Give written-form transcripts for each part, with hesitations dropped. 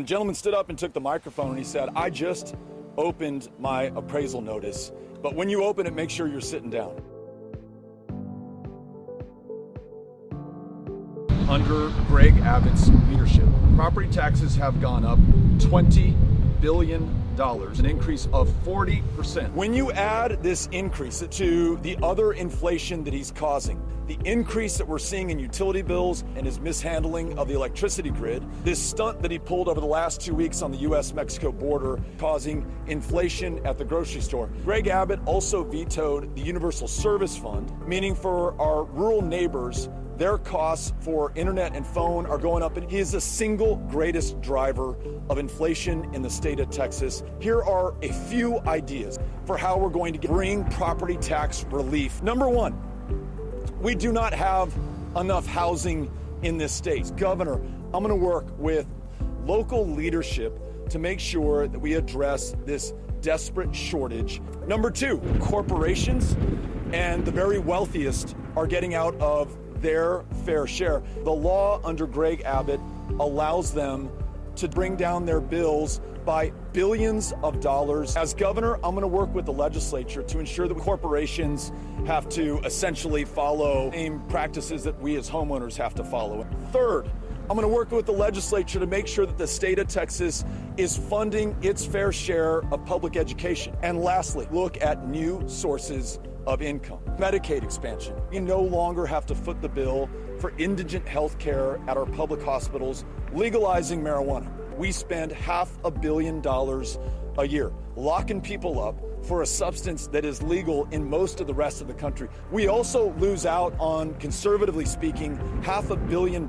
gentleman stood up and took the microphone and he said, I just opened my appraisal notice, but when you open it, make sure you're sitting down. Under Greg Abbott's leadership, property taxes have gone up $20 billion, an increase of 40%. When you add this increase to the other inflation that he's causing, the increase that we're seeing in utility bills and his mishandling of the electricity grid, this stunt that he pulled over the last 2 weeks on the U.S.-Mexico border, causing inflation at the grocery store. Greg Abbott also vetoed the Universal Service Fund, meaning for our rural neighbors, their costs for internet and phone are going up, and he is the single greatest driver of inflation in the state of Texas. Here are a few ideas for how we're going to bring property tax relief. Number one, we do not have enough housing in this state. Governor, I'm going to work with local leadership to make sure that we address this desperate shortage. Number two, corporations and the very wealthiest are getting out of their fair share. The law under Greg Abbott allows them to bring down their bills by billions of dollars. As governor, I'm going to work with the legislature to ensure that corporations have to essentially follow the same practices that we as homeowners have to follow. Third, I'm going to work with the legislature to make sure that the state of Texas is funding its fair share of public education. And lastly, look at new sources of income. Medicaid expansion. We no longer have to foot the bill for indigent health care at our public hospitals, legalizing marijuana. We spend $500 million a year locking people up for a substance that is legal in most of the rest of the country. We also lose out on, conservatively speaking, $500 million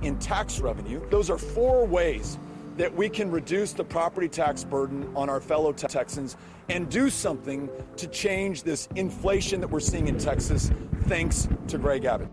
in tax revenue. Those are four ways that we can reduce the property tax burden on our fellow Texans and do something to change this inflation that we're seeing in Texas, thanks to Greg Abbott.